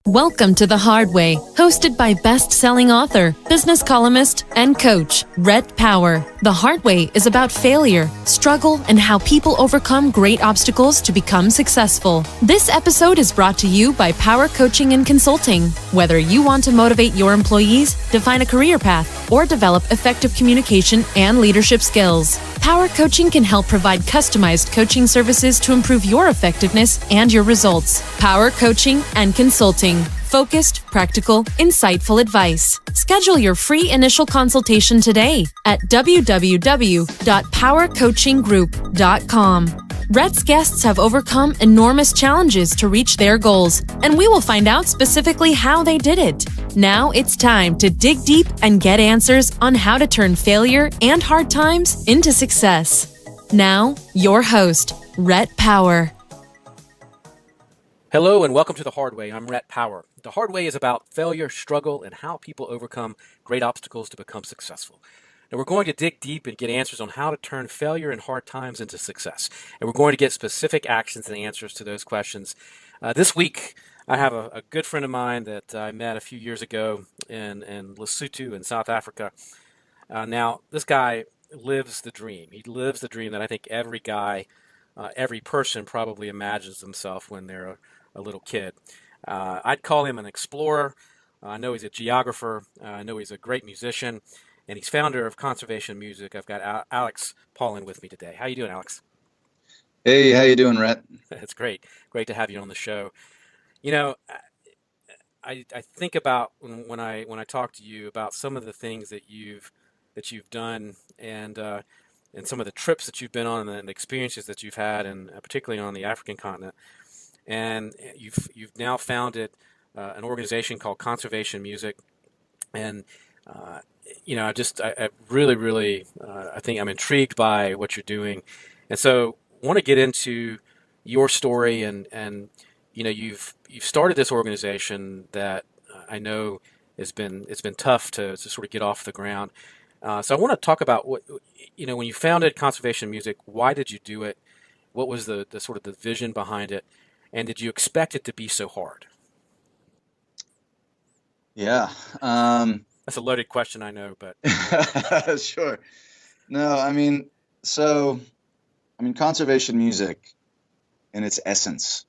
Welcome to The Hard Way, hosted by best-selling author, business columnist, and coach, Rhett Power. The Hard Way is about failure, struggle, and how people overcome great obstacles to become successful. This episode is brought to you by Power Coaching and Consulting. Whether you want to motivate your employees, define a career path, or develop effective communication and leadership skills, Power Coaching can help provide customized coaching services to improve your effectiveness and your results. Power Coaching and Consulting. Focused, practical, insightful advice. Schedule your free initial consultation today at www.powercoachinggroup.com. Rhett's guests have overcome enormous challenges to reach their goals, and we will find out specifically how they did it. Now it's time to dig deep and get answers on how to turn failure and hard times into success. Now, your host, Rhett Power. Hello and welcome to The Hard Way. I'm Rhett Power. The Hard Way is about failure, struggle, and how people overcome great obstacles to become successful. Now we're going to dig deep and get answers on how to turn failure and hard times into success. And we're going to get specific actions and answers to those questions. This week, I have a good friend of mine that I met a few years ago in Lesotho in South Africa. Now, this guy lives the dream. He lives the dream that I think every guy, every person probably imagines themselves when they're a little kid. I'd call him an explorer. I know he's a geographer. I know he's a great musician, and he's founder of Conservation Music. I've got Alex Paullin with me today. How you doing, Alex? Hey, how you doing, Rhett? It's great. Great to have you on the show. You know, I think about when I talk to you about some of the things that you've done and some of the trips that you've been on and the experiences that you've had, and particularly on the African continent. And you've now founded an organization called Conservation Music, and I really I think I'm intrigued by what you're doing, and so want to get into your story and you've started this organization that I know it's been tough to sort of get off the ground. So I want to talk about what when you founded Conservation Music. Why did you do it? What was the sort of the vision behind it? And did you expect it to be so hard? Yeah. That's a loaded question, I know, but. Sure. No, Conservation Music in its essence.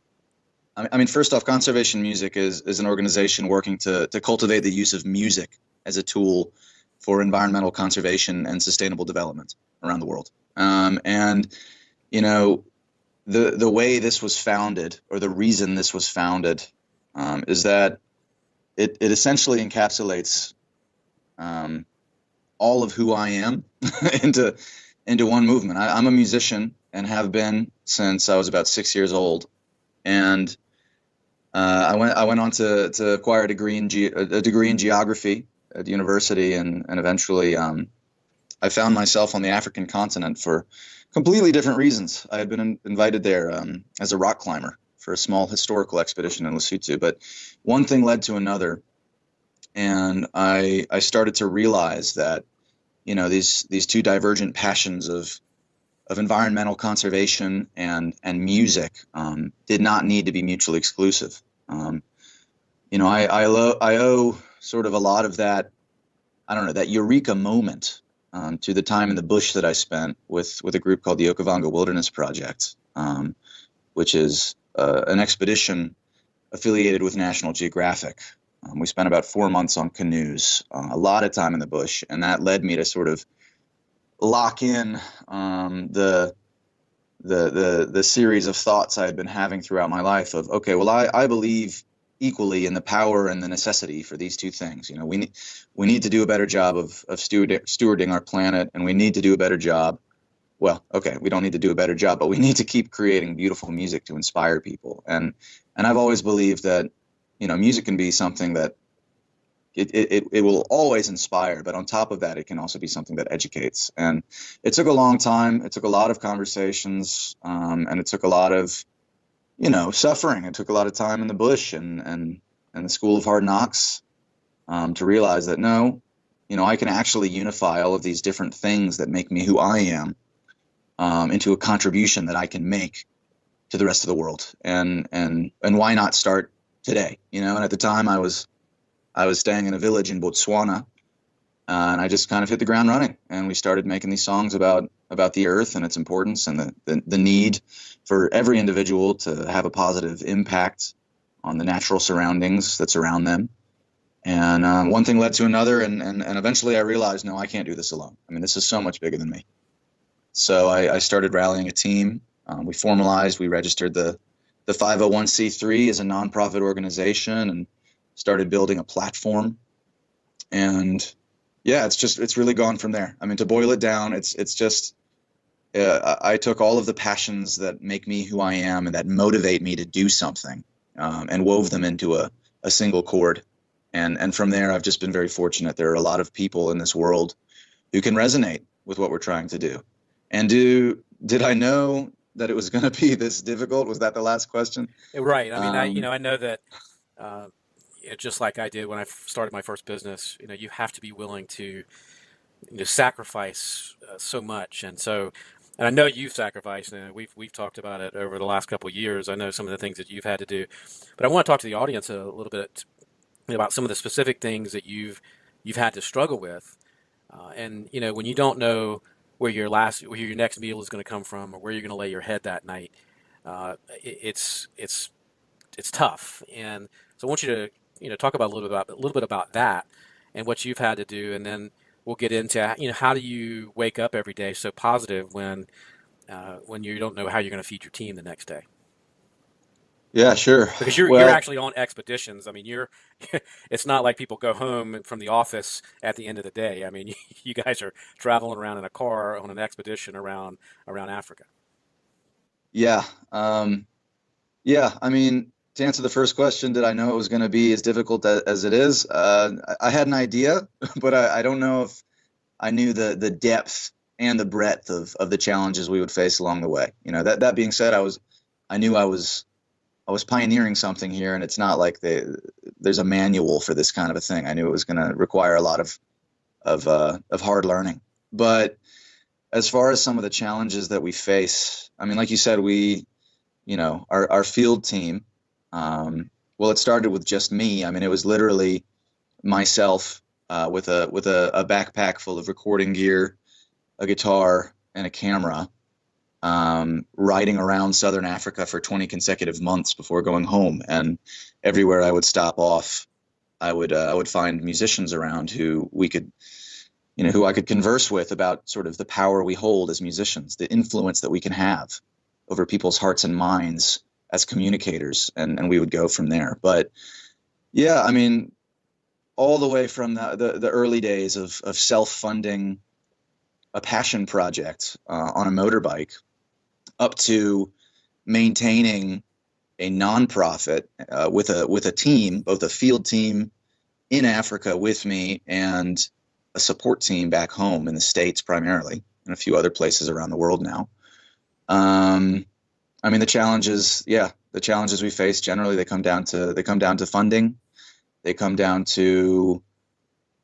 First off, Conservation Music is an organization working to cultivate the use of music as a tool for environmental conservation and sustainable development around the world. The way this was founded, or the reason this was founded, is that it essentially encapsulates all of who I am into one movement. I'm a musician and have been since I was about 6 years old, and I went on to acquire a degree in geography at the university, and eventually I found myself on the African continent for completely different reasons. I had been invited there as a rock climber for a small historical expedition in Lesotho, but one thing led to another, and I started to realize that these two divergent passions of environmental conservation and music did not need to be mutually exclusive. I owe sort of a lot of that, that eureka moment to the time in the bush that I spent with a group called the Okavango Wilderness Project, which is an expedition affiliated with National Geographic. We spent about 4 months on canoes, a lot of time in the bush, and that led me to sort of lock in the series of thoughts I had been having throughout my life of, okay, well, I believe equally in the power and the necessity for these two things. We need to do a better job of stewarding our planet, and we need to do a better job. Well, okay, we don't need to do a better job, but we need to keep creating beautiful music to inspire people. And I've always believed that, music can be something that it will always inspire, but on top of that, it can also be something that educates. And it took a long time. It took a lot of conversations, and it took a lot of suffering. It took a lot of time in the bush and the school of hard knocks to realize that no, I can actually unify all of these different things that make me who I am into a contribution that I can make to the rest of the world. And why not start today, and at the time I was staying in a village in Botswana, and I just kind of hit the ground running, and we started making these songs about the earth and its importance, and the need for every individual to have a positive impact on the natural surroundings that surround them. And one thing led to another, and eventually I realized, no, I can't do this alone. I mean, this is so much bigger than me. So I started rallying a team. We formalized, we registered the 501c3 as a nonprofit organization, and started building a platform. And yeah, it's really gone from there. I mean, to boil it down, it's just I took all of the passions that make me who I am and that motivate me to do something, and wove them into a single chord. And from there, I've just been very fortunate. There are a lot of people in this world who can resonate with what we're trying to do. And did I know that it was going to be this difficult? Was that the last question? Right. I mean, I know that just like I did when I started my first business, you have to be willing to sacrifice so much. And I know you've sacrificed, and we've talked about it over the last couple of years. I know some of the things that you've had to do, but I want to talk to the audience a little bit about some of the specific things that you've had to struggle with. And when you don't know where your next meal is going to come from, or where you're going to lay your head that night, it's tough. And so I want you to talk about a little bit about that and what you've had to do, and then we'll get into how do you wake up every day so positive when you don't know how you're going to feed your team the next day. Yeah, sure. Because you're actually on expeditions. I mean, it's not like people go home from the office at the end of the day. I mean, you guys are traveling around in a car on an expedition around Africa. Yeah. Yeah. I mean, to answer the first question, did I know it was going to be as difficult as it is? I had an idea, but I don't know if I knew the depth and the breadth of the challenges we would face along the way. That being said, I knew I was pioneering something here, and it's not like there's a manual for this kind of a thing. I knew it was going to require a lot of hard learning. But as far as some of the challenges that we face, I mean, like you said, our field team, well, it started with just me. I mean, it was literally myself with a backpack full of recording gear, a guitar, and a camera, riding around Southern Africa for 20 consecutive months before going home. And everywhere I would stop off, I would find musicians around who I could converse with about sort of the power we hold as musicians, the influence that we can have over people's hearts and minds as communicators, and we would go from there. But yeah, I mean, all the way from the early days of self-funding a passion project on a motorbike, up to maintaining a nonprofit with a team, both a field team in Africa with me and a support team back home in the States primarily, and a few other places around the world now. I mean, the challenges we face generally, they come down to funding. They come down to,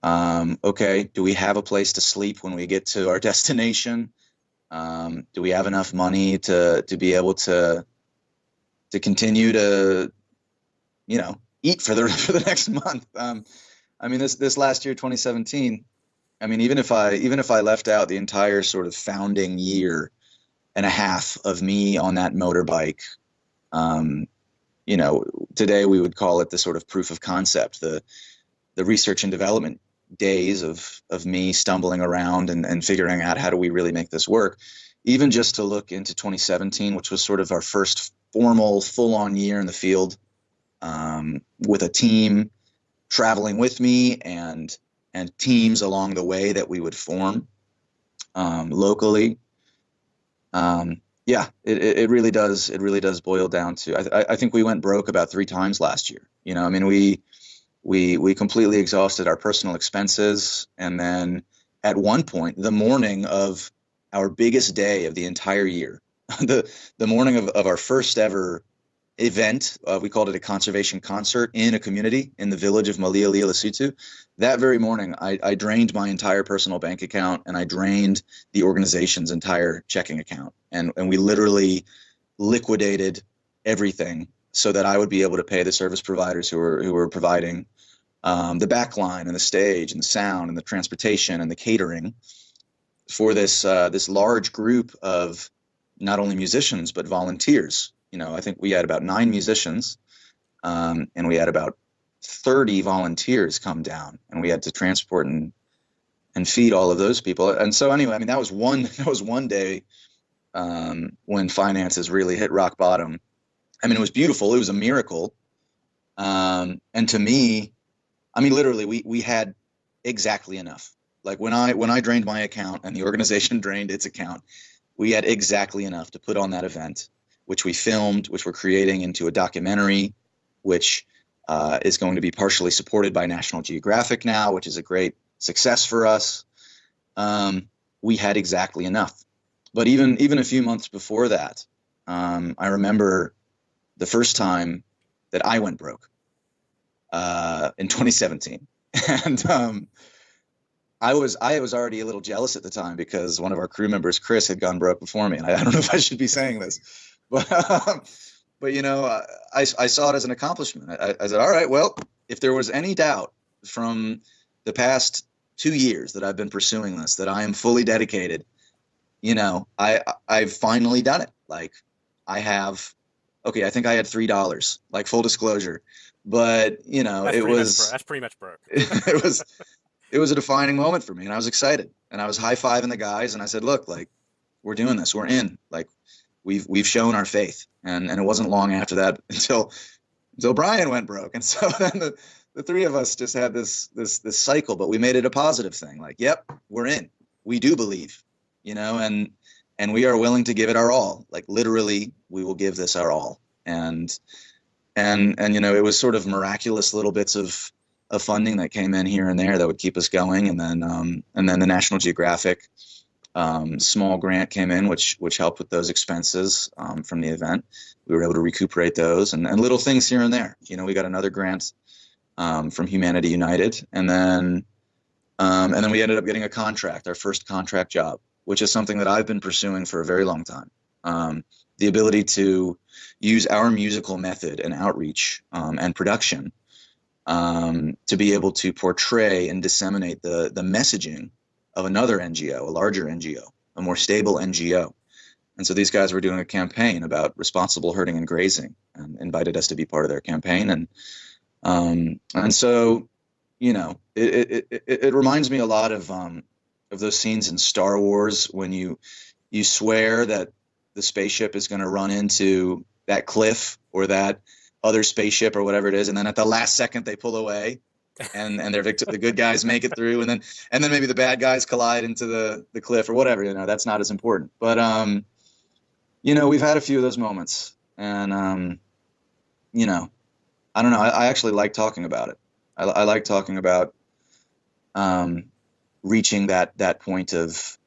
okay, do we have a place to sleep when we get to our destination? Do we have enough money to be able to continue to, eat for the next month? I mean, this last year, 2017. I mean, even if I left out the entire sort of founding year and a half of me on that motorbike, today we would call it the sort of proof of concept, the research and development days of me stumbling around and figuring out how do we really make this work. Even just to look into 2017, which was sort of our first formal full-on year in the field, with a team traveling with me and teams along the way that we would form locally. Yeah, it really does boil down to, I think we went broke about 3 times last year. I mean, we completely exhausted our personal expenses. And then at one point, the morning of our biggest day of the entire year, the morning of our first ever event, we called it a conservation concert in a community in the village of Malia Lesotho. That very morning, I drained my entire personal bank account, and I drained the organization's entire checking account. And we literally liquidated everything so that I would be able to pay the service providers who were providing the back line and the stage and the sound and the transportation and the catering for this large group of not only musicians but volunteers. I think we had about 9 musicians, and we had about 30 volunteers come down, and we had to transport and feed all of those people. And so anyway, I mean, that was one day when finances really hit rock bottom. I mean, it was beautiful. It was a miracle. And to me, I mean, literally, we had exactly enough. Like when I drained my account and the organization drained its account, we had exactly enough to put on that event, which we filmed, which we're creating into a documentary, which is going to be partially supported by National Geographic now, which is a great success for us. We had exactly enough. But even a few months before that, I remember the first time that I went broke in 2017, and I was already a little jealous at the time because one of our crew members, Chris, had gone broke before me, and I don't know if I should be saying this, but I saw it as an accomplishment. I said, all right, well, if there was any doubt from the past 2 years that I've been pursuing this, that I am fully dedicated, I've finally done it. Like I think I had $3, like full disclosure, but that's pretty much broke. It was a defining moment for me, and I was excited, and I was high-fiving the guys, and I said, look, like, we're doing this, we're in, like, we've shown our faith. And it wasn't long after that until Brian went broke. And so then the three of us just had this cycle, but we made it a positive thing. Like, yep, we're in, we do believe, and we are willing to give it our all. Like literally, we will give this our all. And it was sort of miraculous little bits of funding that came in here and there that would keep us going. And then the National Geographic small grant came in, which helped with those expenses from the event. We were able to recuperate those and little things here and there. We got another grant from Humanity United, and then we ended up getting a contract, our first contract job, which is something that I've been pursuing for a very long time. The ability to use our musical method and outreach and production to be able to portray and disseminate the messaging of another NGO, a larger NGO, a more stable NGO. And so these guys were doing a campaign about responsible herding and grazing and invited us to be part of their campaign. And so, it reminds me a lot of those scenes in Star Wars when you swear that the spaceship is going to run into that cliff or that other spaceship or whatever it is. And then at the last second they pull away. And the good guys make it through, and then maybe the bad guys collide into the cliff or whatever. That's not as important. But we've had a few of those moments, and I don't know. I actually like talking about it. I like talking about reaching that point of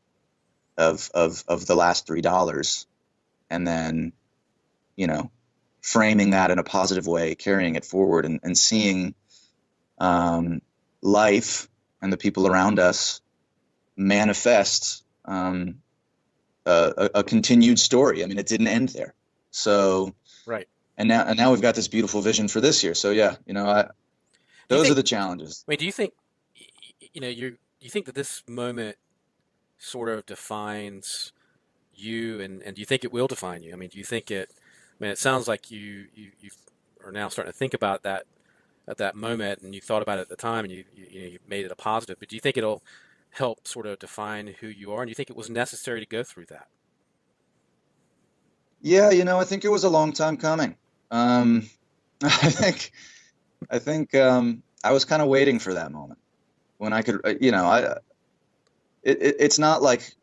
the last $3, and then framing that in a positive way, carrying it forward, and seeing life and the people around us manifest a continued story. I mean, it didn't end there. So right. And now we've got this beautiful vision for this year. So yeah, those are the challenges. Wait, do you think you think that this moment sort of defines you, and do you think it will define you? I mean, do you think it? I mean, it sounds like you are now starting to think about that at that moment, and you thought about it at the time, and you made it a positive. But do you think it'll help sort of define who you are, and do you think it was necessary to go through that? Yeah, I think it was a long time coming. I think I was kind of waiting for that moment when I could, it's not like,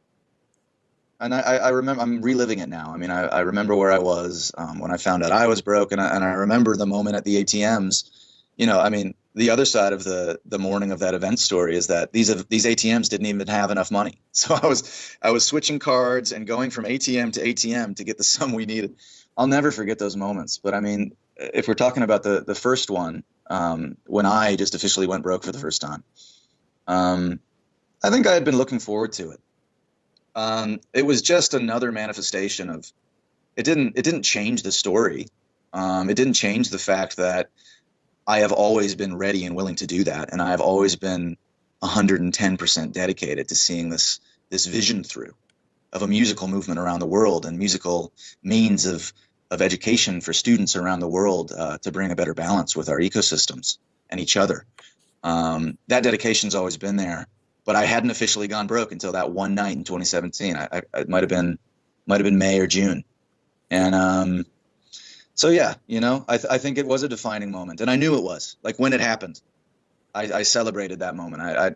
and I remember, I'm reliving it now. I mean, I remember where I was when I found out I was broke, and I remember the moment at the ATMs. I mean, the other side of the morning of that event story is that these ATMs didn't even have enough money. So I was switching cards and going from ATM to ATM to get the sum we needed. I'll never forget those moments. But I mean, if we're talking about the first one, when I just officially went broke for the first time, I think I had been looking forward to it. It was just another manifestation of, it didn't change the story. It didn't change the fact that I have always been ready and willing to do that, and I have always been 110% dedicated to seeing this vision through of a musical movement around the world and musical means of education for students around the world, to bring a better balance with our ecosystems and each other. That dedication's always been there, but I hadn't officially gone broke until that one night in 2017. It might have been May or June, and so yeah, I think it was a defining moment, and I knew it was. Like when it happened, I celebrated that moment. I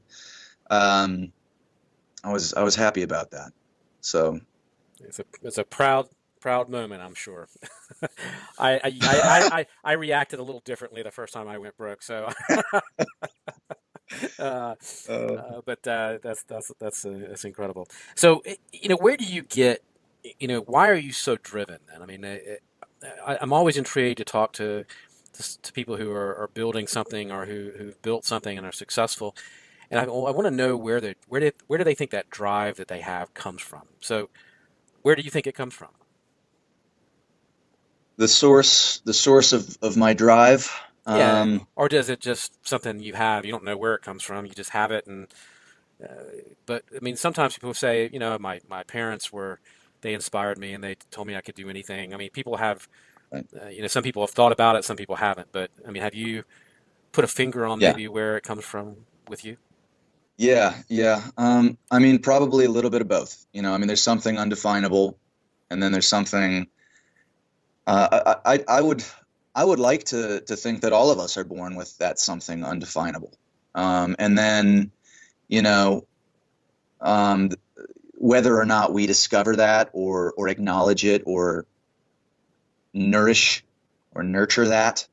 was happy about that. So It's a proud moment, I'm sure. I reacted a little differently the first time I went broke, so uh, uh, that's incredible. So where do you get, why are you so driven? And I mean, I'm always intrigued to talk to people who are building something or who've built something and are successful, and I want to know where do they think that drive that they have comes from? So where do you think it comes from? the source of my drive. Yeah, or does it just something you have? You don't know where it comes from. You just have it, and uh, but I mean, sometimes people say, my parents they inspired me and they told me I could do anything. I mean, people have, some people have thought about it, some people haven't. But I mean, have you put a finger on Yeah, maybe where it comes from with you? yeah. I mean, probably a little bit of both. I mean, there's something undefinable, and then there's something. I would like to think that all of us are born with that something undefinable, and then you know um, whether or not we discover that or acknowledge it or nourish or nurture that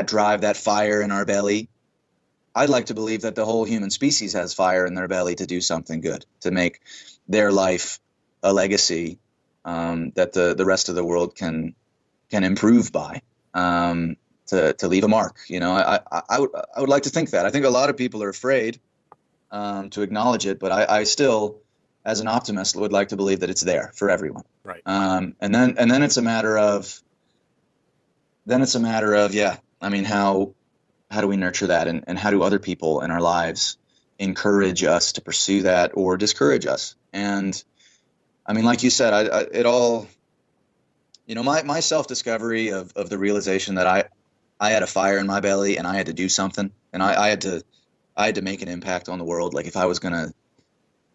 drive, that fire in our belly. I'd like to believe that the whole human species has fire in their belly to do something good, to make their life a legacy, that the rest of the world can improve by, to leave a mark. I would like to think that. I think a lot of people are afraid, to acknowledge it, but I still, as an optimist, would like to believe that it's there for everyone. Right. And then it's a matter of, yeah. I mean, how do we nurture that, and how do other people in our lives encourage us to pursue that or discourage us? And I mean, like you said, it all, my self-discovery of the realization that I had a fire in my belly and I had to do something, and I had to make an impact on the world. Like if I was gonna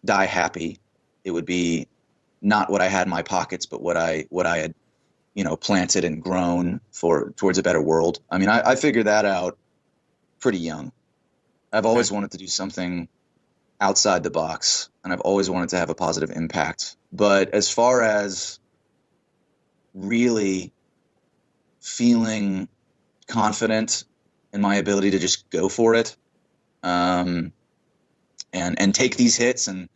die happy, it would be not what I had in my pockets, but what I had, planted and grown towards a better world. I mean, I figured that out pretty young. I've Okay. always wanted to do something outside the box, and I've always wanted to have a positive impact. But as far as really feeling confident in my ability to just go for it, um, and take these hits and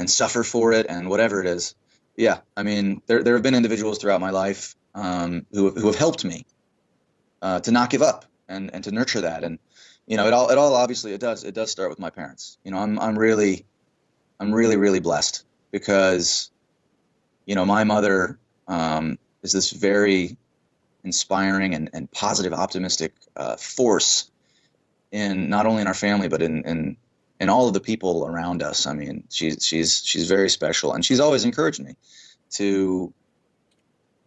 suffer for it and whatever it is. Yeah, I mean, there have been individuals throughout my life, who have helped me, to not give up and to nurture that. And it all obviously it does start with my parents. I'm really really blessed because my mother, is this very inspiring and positive, optimistic, force in not only in our family but in all of the people around us. I mean, she's very special, and she's always encouraged me to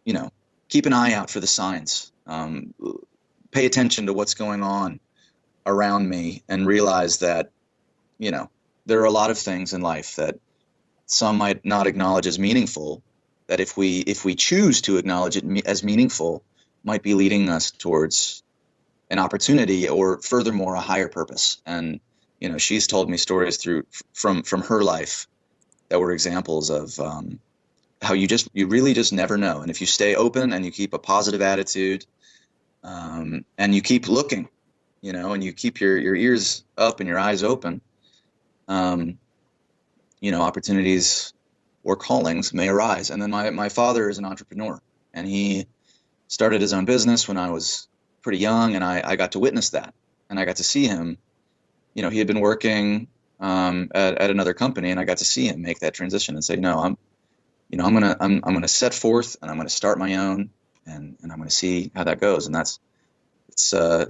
you know keep an eye out for the signs, pay attention to what's going on around me, and realize that you know there are a lot of things in life that some might not acknowledge as meaningful, that if we choose to acknowledge it as meaningful, might be leading us towards an opportunity, or furthermore a higher purpose. And she's told me stories from her life that were examples of, how you really just never know. And if you stay open and you keep a positive attitude, and you keep looking, and you keep your ears up and your eyes open, um, opportunities or callings may arise. And then my father is an entrepreneur, and he started his own business when I was pretty young, and I got to witness that, and I got to see him. He had been working, at another company, and I got to see him make that transition and say, no, I'm gonna set forth and I'm gonna start my own, and I'm gonna see how that goes. And it's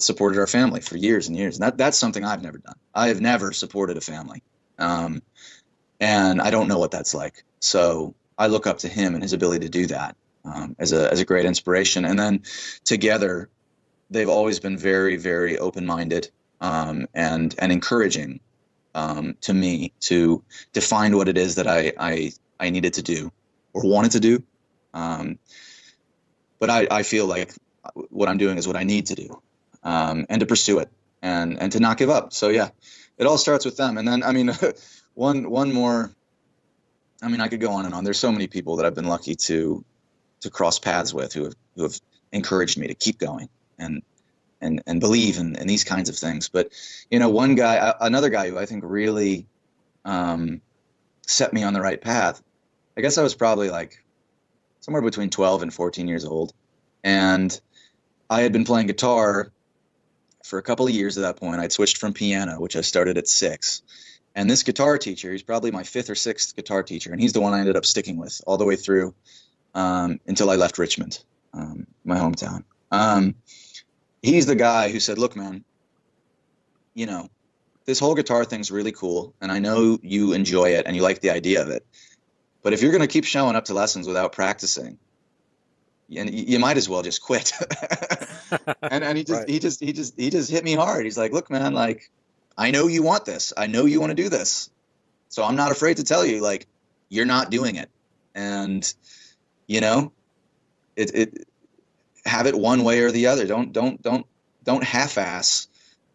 supported our family for years and years. And that's something I've never done. I have never supported a family, and I don't know what that's like. So I look up to him and his ability to do that, as a great inspiration. And then together, they've always been very, very open-minded, and encouraging, to me to find what it is that I needed to do or wanted to do. But I feel like what I'm doing is what I need to do, and to pursue it, and to not give up. So yeah, it all starts with them. And then, I mean, one more, I mean, I could go on and on. There's so many people that I've been lucky to cross paths with who have encouraged me to keep going and believe in these kinds of things. But, another guy who I think really, set me on the right path. I guess I was probably like somewhere between 12 and 14 years old. And I had been playing guitar for a couple of years at that point. I'd switched from piano, which I started at 6. And this guitar teacher, he's probably my 5th or 6th guitar teacher, and he's the one I ended up sticking with all the way through, until I left Richmond, my hometown. He's the guy who said, look, man, this whole guitar thing's really cool, and I know you enjoy it and you like the idea of it. But if you're going to keep showing up to lessons without practicing, you might as well just quit. and he just, right. he just hit me hard. He's like, look, man, like, I know you want this. I know you want to do this. So I'm not afraid to tell you, like, you're not doing it. And, it have it one way or the other. Don't half-ass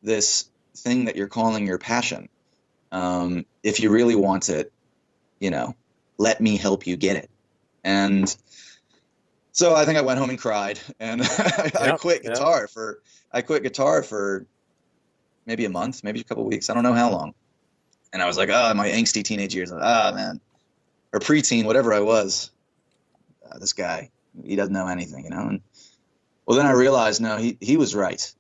this thing that you're calling your passion. If you really want it, let me help you get it. And so I think I went home and cried, and I quit guitar for maybe a month, maybe a couple of weeks. I don't know how long. And I was like, my angsty teenage years, man, or preteen, whatever I was. This guy, he doesn't know anything, And well, then I realized, no, he was right.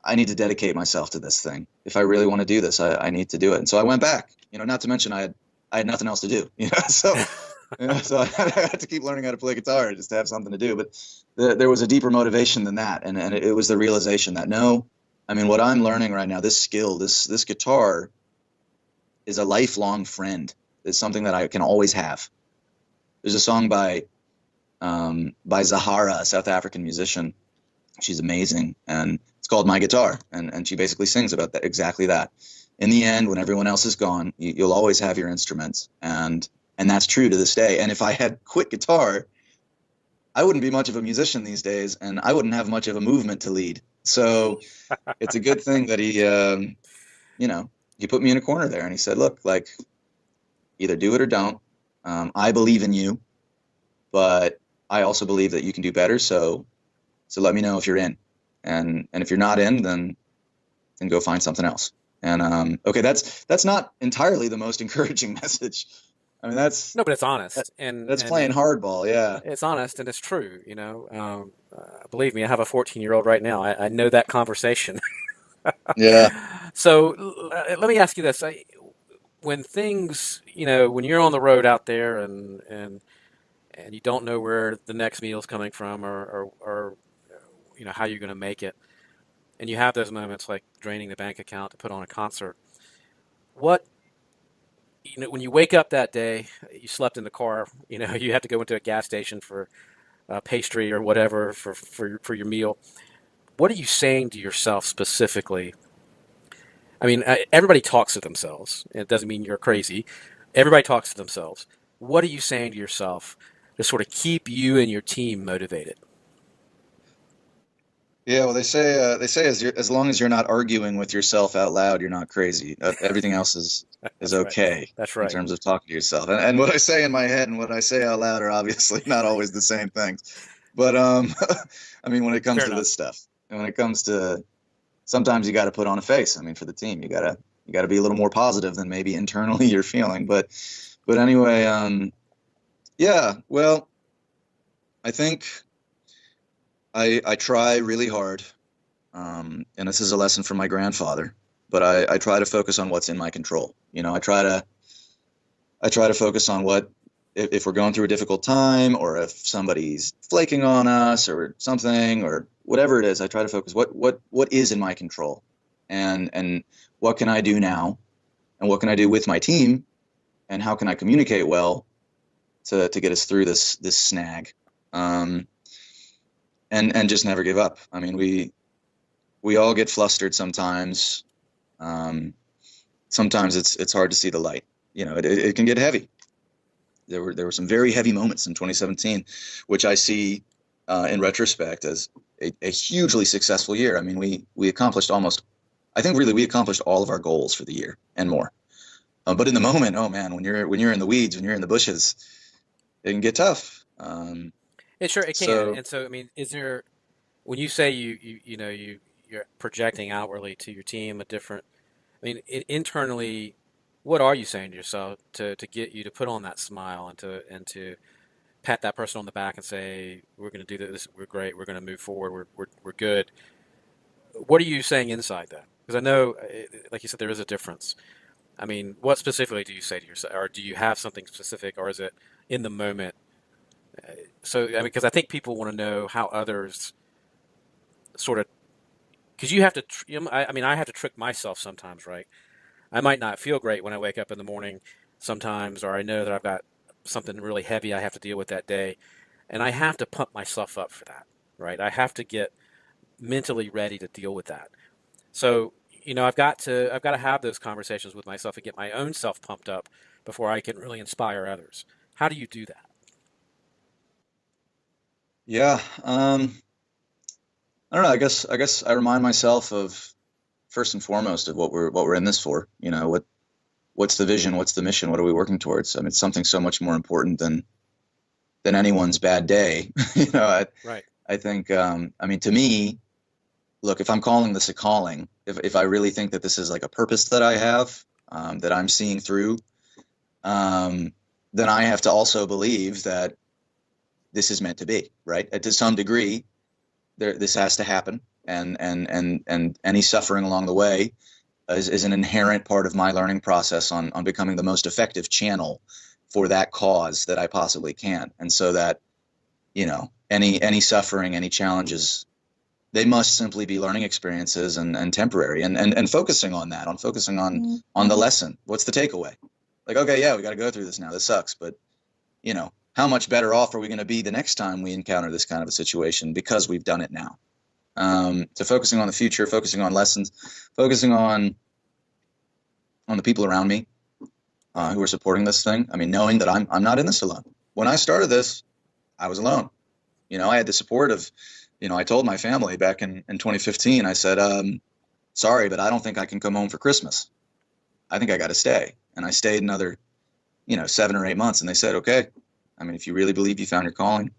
I need to dedicate myself to this thing. If I really want to do this, I need to do it. And so I went back. Not to mention I had nothing else to do. So I had to keep learning how to play guitar just to have something to do. But there was a deeper motivation than that, and it was the realization that what I'm learning right now, this skill, this guitar, is a lifelong friend. It's something that I can always have. There's a song by Zahara, a South African musician. She's amazing, and it's called My Guitar, and she basically sings about that, exactly that. In the end, when everyone else is gone, you'll always have your instruments, and that's true to this day. And if I had quit guitar, I wouldn't be much of a musician these days, and I wouldn't have much of a movement to lead. So it's a good thing that he put me in a corner there, and he said, look, like, either do it or don't. I believe in you, but I also believe that you can do better. So let me know if you're in, and if you're not in, then go find something else. And okay, that's not entirely the most encouraging message. I mean, that's no, but it's honest, and playing hardball. Yeah, it's honest and it's true. Believe me, I have a 14-year-old right now. I know that conversation. Yeah. So let me ask you this: when things, when you're on the road out there, and you don't know where the next meal's coming from, or how you're going to make it, and you have those moments like draining the bank account to put on a concert. What, when you wake up that day, you slept in the car, you have to go into a gas station for pastry or whatever for your meal. What are you saying to yourself specifically? I mean, everybody talks to themselves. It doesn't mean you're crazy. Everybody talks to themselves. What are you saying to yourself to sort of keep you and your team motivated? Yeah, well, they say as long as you're not arguing with yourself out loud, you're not crazy. Everything else is okay. Right. That's right. In terms of talking to yourself. And what I say in my head and what I say out loud are obviously not always the same things. But when it comes to this stuff, and when it comes to, sometimes you got to put on a face. For the team, you got to be a little more positive than maybe internally you're feeling. But anyway, yeah. Well, I think I try really hard, and this is a lesson from my grandfather, but I try to focus on what's in my control. I try to I try to focus on what, if we're going through a difficult time, or if somebody's flaking on us or something, or whatever it is, I try to focus what is in my control, and what can I do now, and what can I do with my team, and how can I communicate well to get us through this snag, and just never give up. I mean, we all get flustered sometimes. Sometimes it's hard to see the light. You know, it can get heavy. There were some very heavy moments in 2017, which I see in retrospect as a hugely successful year. I mean, we accomplished I think really we accomplished all of our goals for the year and more. But in the moment, oh man, when you're in the weeds, when you're in the bushes, it can get tough. It can. So And so, I mean, is there, when you say you're projecting outwardly to your team a different, I mean, internally, what are you saying to yourself to get you to put on that smile and to pat that person on the back and say, we're going to do this, we're great, we're going to move forward, we're good. What are you saying inside that? Because I know, like you said, there is a difference. I mean, what specifically do you say to yourself, or do you have something specific, or is it in the moment? So, I mean, because I think people want to know how others sort of, because you have to, I mean, I have to trick myself sometimes, right? I might not feel great when I wake up in the morning sometimes, or I know that I've got something really heavy I have to deal with that day, and I have to pump myself up for that, right? I have to get mentally ready to deal with that. So, I've got to have those conversations with myself and get my own self pumped up before I can really inspire others. How do you do that? yeah, I don't know. I guess I remind myself of, first and foremost, of what we're in this for. You know, what's the vision? What's the mission? What are we working towards? I mean, it's something so much more important than anyone's bad day. You know, Right. I think, I mean, to me, look, if I'm calling this a calling, if I really think that this is like a purpose that I have, that I'm seeing through, then I have to also believe that this is meant to be, right? To some degree, this has to happen, and any suffering along the way is an inherent part of my learning process on becoming the most effective channel for that cause that I possibly can. And so that, any suffering, any challenges, they must simply be learning experiences and temporary, and focusing on that, focusing on the lesson. What's the takeaway? Like, okay, yeah, we got to go through this now. This sucks, but how much better off are we going to be the next time we encounter this kind of a situation because we've done it now? So focusing on the future, focusing on lessons, focusing on the people around me who are supporting this thing. I mean, knowing that I'm not in this alone. When I started this, I was alone. I had the support of, I told my family back in 2015, I said, sorry, but I don't think I can come home for Christmas. I think I got to stay. And I stayed another, 7 or 8 months. And they said, okay, I mean, if you really believe you found your calling.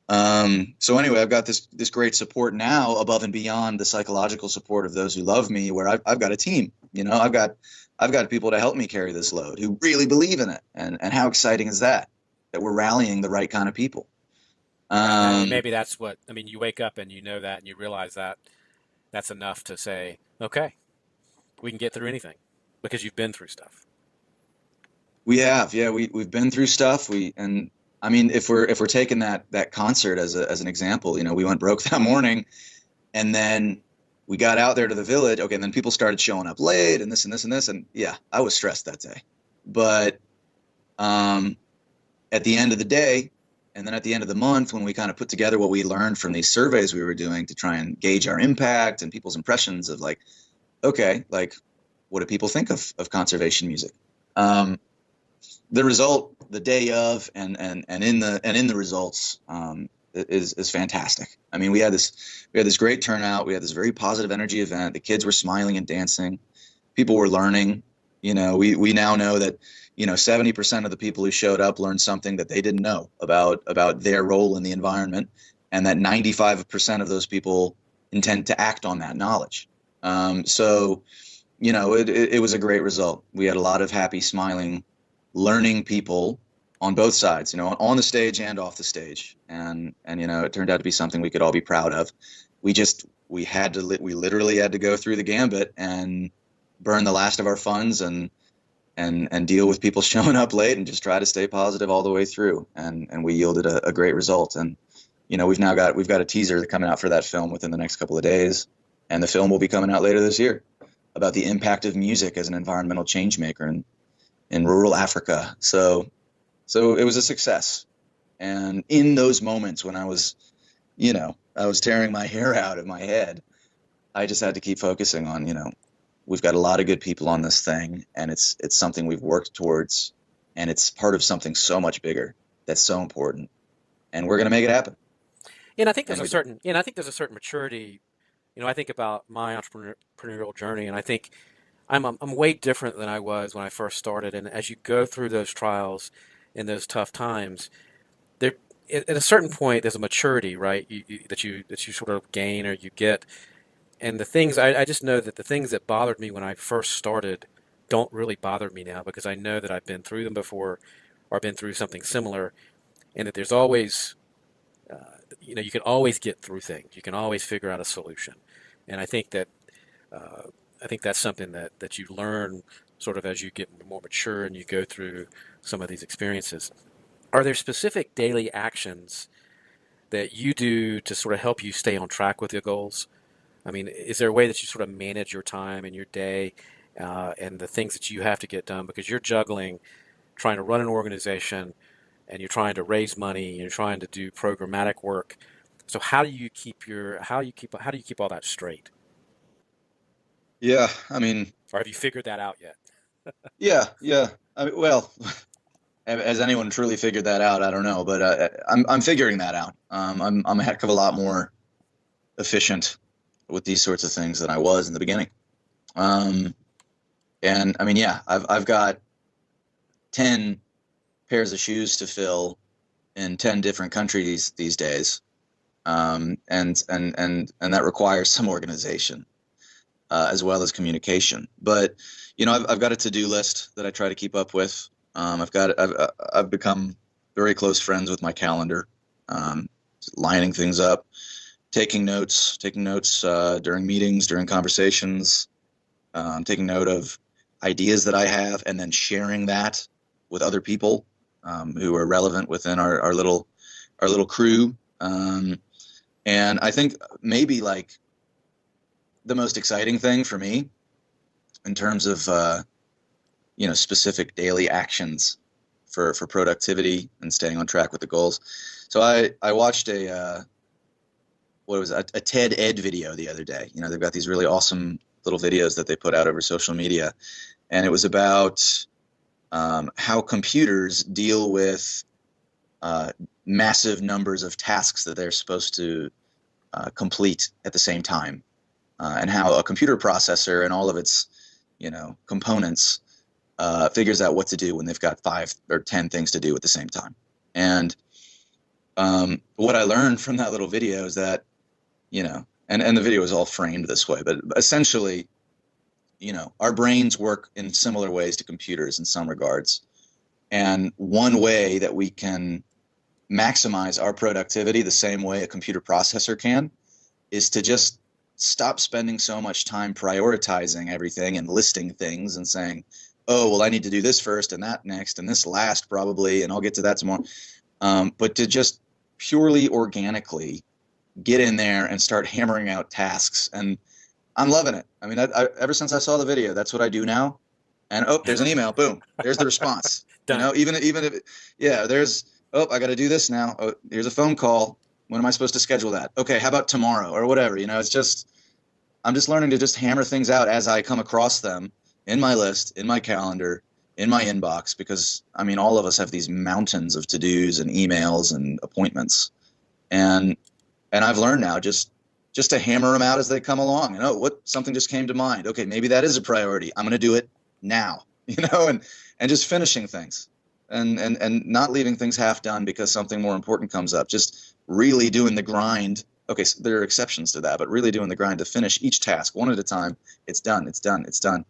So anyway, I've got this great support now above and beyond the psychological support of those who love me, where I've got a team. I've got people to help me carry this load who really believe in it. And how exciting is that we're rallying the right kind of people. And maybe that's what, I mean, you wake up and you know that and you realize that that's enough to say, okay, we can get through anything because you've been through stuff. We have, yeah, we've been through stuff. And I mean, if we're taking that concert as an example, we went broke that morning, and then we got out there to the village. Okay, and then people started showing up late, and this and this and this, and yeah, I was stressed that day. But at the end of the day, and then at the end of the month, when we kind of put together what we learned from these surveys we were doing to try and gauge our impact and people's impressions of, like, okay, like, what do people think of conservation music? The result, the day of, and in the results, is fantastic. I mean, we had this great turnout. We had this very positive energy event. The kids were smiling and dancing. People were learning. We now know that 70% of the people who showed up learned something that they didn't know about their role in the environment, and that 95% of those people intend to act on that knowledge. So it was a great result. We had a lot of happy, smiling, learning people on both sides, on the stage and off the stage. And it turned out to be something we could all be proud of. We literally had to go through the gambit and burn the last of our funds and and deal with people showing up late and just try to stay positive all the way through. And we yielded a great result. And we've got a teaser coming out for that film within the next couple of days, and the film will be coming out later this year about the impact of music as an environmental change maker in rural Africa. So it was a success. And in those moments when I was tearing my hair out of my head, I just had to keep focusing on, we've got a lot of good people on this thing, and it's something we've worked towards, and it's part of something so much bigger that's so important, and we're going to make it happen. And I think there's And a we did. certain, and I think there's a certain maturity. I think about my entrepreneurial journey, and I think I'm way different than I was when I first started. And as you go through those trials and those tough times, there at a certain point there's a maturity, right? That you sort of gain or you get. And the things I just know that the things that bothered me when I first started don't really bother me now because I know that I've been through them before or been through something similar, and that there's always you can always get through things. You can always figure out a solution. And uh, I think that's something that you learn sort of as you get more mature and you go through some of these experiences. Are there specific daily actions that you do to sort of help you stay on track with your goals? I mean, is there a way that you sort of manage your time and your day and the things that you have to get done because you're juggling trying to run an organization and you're trying to raise money and you're trying to do programmatic work. So how do you keep all that straight? Yeah, I mean, Or have you figured that out yet? yeah. I mean, well, has anyone truly figured that out? I don't know, but I'm figuring that out. I'm a heck of a lot more efficient with these sorts of things than I was in the beginning. Um, and I mean, yeah, I've got 10 pairs of shoes to fill in 10 different countries these days. And that requires some organization as well as communication. But I've got a to-do list that I try to keep up with. I've become very close friends with my calendar, um, lining things up, taking notes during meetings, during conversations, taking note of ideas that I have, and then sharing that with other people who are relevant within our little crew. And I think maybe like the most exciting thing for me in terms of specific daily actions for productivity and staying on track with the goals. So I watched a TED Ed video the other day. They've got these really awesome little videos that they put out over social media, and it was about how computers deal with massive numbers of tasks that they're supposed to complete at the same time, and how a computer processor and all of its components figures out what to do when they've got 5 or 10 things to do at the same time. And what I learned from that little video is that and the video is all framed this way, but essentially, our brains work in similar ways to computers in some regards. And one way that we can maximize our productivity the same way a computer processor can is to just stop spending so much time prioritizing everything and listing things and saying, oh, well, I need to do this first and that next and this last probably, and I'll get to that tomorrow. But to just purely organically get in there and start hammering out tasks. And I'm loving it. I mean, ever since I saw the video, that's what I do now. And there's an email. Boom, there's the response. Done. Even if, yeah, I got to do this now. Oh, here's a phone call. When am I supposed to schedule that? Okay, how about tomorrow or whatever? It's just I'm just learning to just hammer things out as I come across them in my list, in my calendar, in my inbox, because I mean, all of us have these mountains of to-dos and emails and appointments, and I've learned now just to hammer them out as they come along. And something just came to mind. Okay, maybe that is a priority. I'm going to do it now. And just finishing things, and not leaving things half done because something more important comes up. Just really doing the grind. Okay, so there are exceptions to that, but really doing the grind to finish each task one at a time. It's done. It's done. It's done.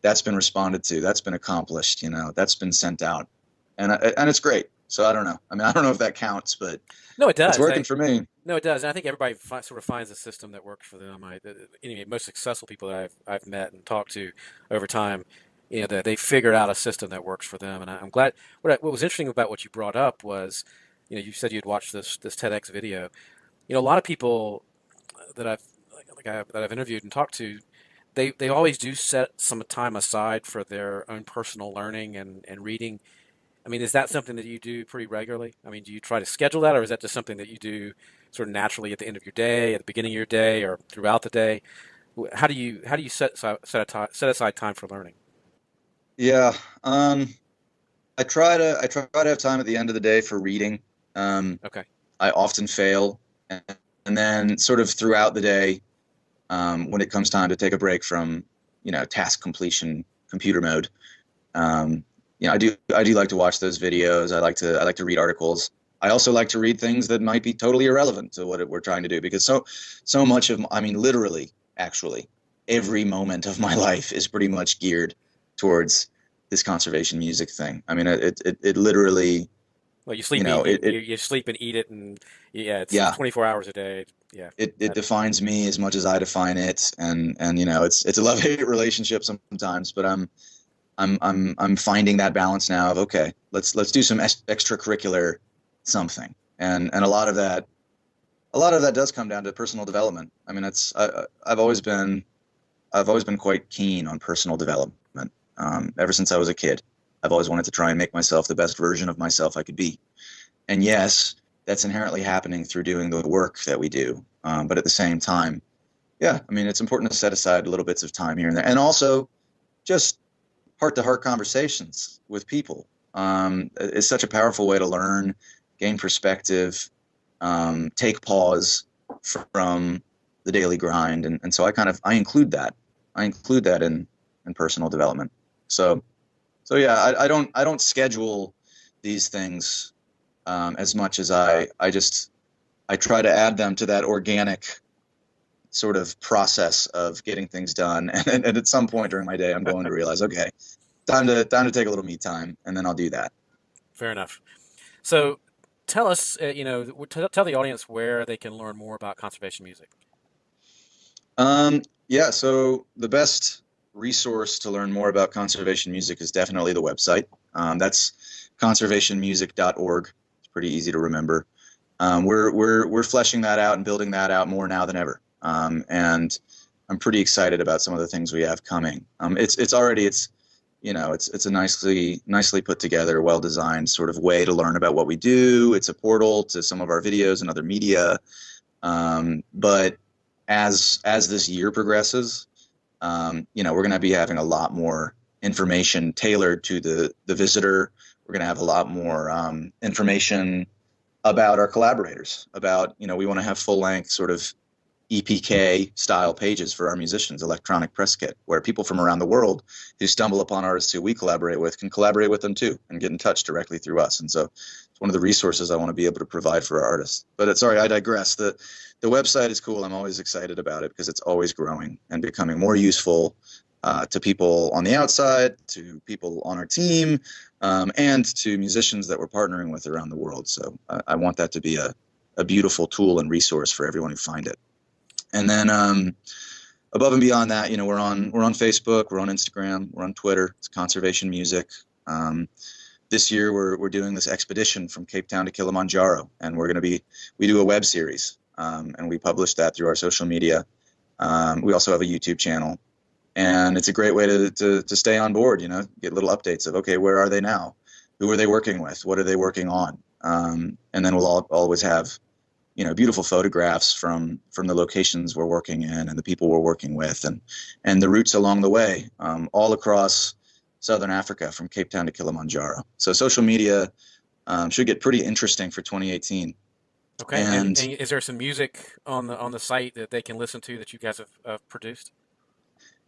That's been responded to. That's been accomplished. That's been sent out, and it's great. So I don't know. I mean, I don't know if that counts, but No, it it's does. working for me. No, it does. And I think everybody sort of finds a system that works for them. Anyway, most successful people that I've met and talked to over time, they figured out a system that works for them. And I'm glad. What was interesting about what you brought up was, you said you'd watched this TEDx video. A lot of people that I've interviewed and talked to, they always do set some time aside for their own personal learning and reading. I mean, is that something that you do pretty regularly? I mean, do you try to schedule that, or is that just something that you do sort of naturally at the end of your day, at the beginning of your day, or throughout the day? How do you set aside time for learning? Yeah, I try to have time at the end of the day for reading. Um, Okay. I often fail, and, and then sort of throughout the day, when it comes time to take a break from task completion, computer mode. Um, I do like to watch those videos. I like to read articles. I also like to read things that might be totally irrelevant to what we're trying to do, because so much of, I mean, literally, actually, every moment of my life is pretty much geared towards this conservation music thing. I mean, it literally, Well, you you sleep, know, eat, it, you, it you sleep and eat it, and yeah, it's yeah, 24 hours a day. Yeah. it That, defines me as much as I define it, and it's a love-hate relationship sometimes, but I'm finding that balance now of, okay, let's do some extracurricular something, and a lot of that does come down to personal development. I mean, I've always been quite keen on personal development, ever since I was a kid. I've always wanted to try and make myself the best version of myself I could be. And yes, that's inherently happening through doing the work that we do. But at the same time, yeah, I mean, it's important to set aside little bits of time here and there, and also just heart-to-heart conversations with people. It's such a powerful way to learn, gain perspective, take pause from the daily grind, and so I include that. I include that in personal development. So yeah, I don't schedule these things, as much as I try to add them to that organic sort of process of getting things done. And at some point during my day, I'm going to realize, okay, time to take a little me time, and then I'll do that. fair enough. So, tell us, tell the audience where they can learn more about conservation music. Yeah, so the best resource to learn more about conservation music is definitely the website. That's conservationmusic.org. It's pretty easy to remember. We're fleshing that out and building that out more now than ever. And I'm pretty excited about some of the things we have coming. It's a nicely put together, well designed sort of way to learn about what we do. It's a portal to some of our videos and other media. But as this year progresses, we're going to be having a lot more information tailored to the visitor. We're going to have a lot more information about our collaborators. We want to have full length sort of EPK style pages for our musicians, electronic press kit, where people from around the world who stumble upon artists who we collaborate with can collaborate with them too and get in touch directly through us. And so it's one of the resources I want to be able to provide for our artists. But sorry, I digress. The website is cool. I'm always excited about it because it's always growing and becoming more useful, to people on the outside, to people on our team, and to musicians that we're partnering with around the world. So I want that to be a beautiful tool and resource for everyone who find it. And then, above and beyond that, we're on Facebook, we're on Instagram, we're on Twitter. It's Conservation Music. This year we're doing this expedition from Cape Town to Kilimanjaro, and we do a web series, and we publish that through our social media. We also have a YouTube channel, and it's a great way to stay on board. Get little updates of, okay, where are they now? Who are they working with? What are they working on? And then we'll always have beautiful photographs from the locations we're working in and the people we're working with, and the routes along the way, all across Southern Africa from Cape Town to Kilimanjaro. So social media should get pretty interesting for 2018. Okay, and And is there some music on the site that they can listen to that you guys have produced?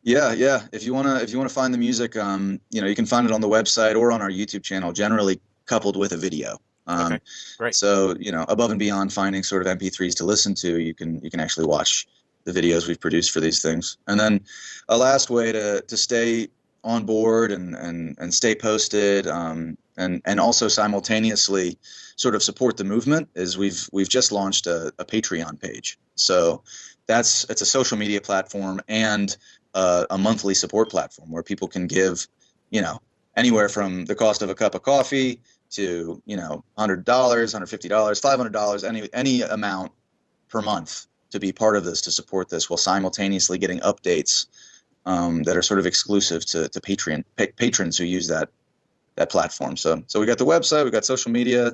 yeah, if you wanna find the music, you can find it on the website or on our YouTube channel, generally coupled with a video. Okay, great. So, above and beyond finding sort of MP3s to listen to, you can actually watch the videos we've produced for these things. And then a last way to stay on board and stay posted, and also simultaneously sort of support the movement is we've just launched a Patreon page. So it's a social media platform and a monthly support platform where people can give anywhere from the cost of a cup of coffee to, $100, $150, $500, any amount per month to be part of this, to support this, while simultaneously getting updates that are sort of exclusive to Patreon patrons who use that platform. So we got the website, we got social media,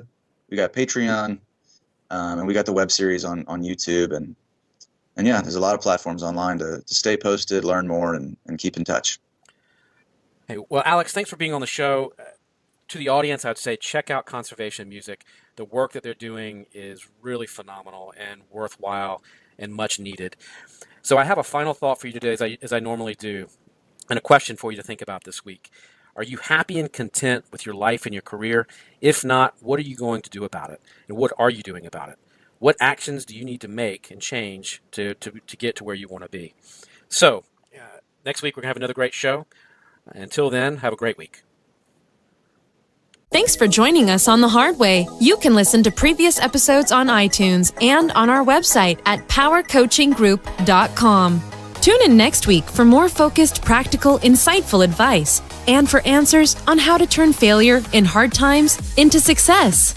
we got Patreon, and we got the web series on YouTube, and yeah, there's a lot of platforms online to stay posted, learn more, and keep in touch. Hey, well, Alex, thanks for being on the show. To the audience, I would say check out Conservation Music. The work that they're doing is really phenomenal and worthwhile and much needed. So I have a final thought for you today, as I normally do, and a question for you to think about this week. Are you happy and content with your life and your career? If not, what are you going to do about it? And what are you doing about it? What actions do you need to make and change to get to where you want to be? So next week, we're going to have another great show. Until then, have a great week. Thanks for joining us on The Hard Way. You can listen to previous episodes on iTunes and on our website at powercoachinggroup.com. Tune in next week for more focused, practical, insightful advice and for answers on how to turn failure in hard times into success.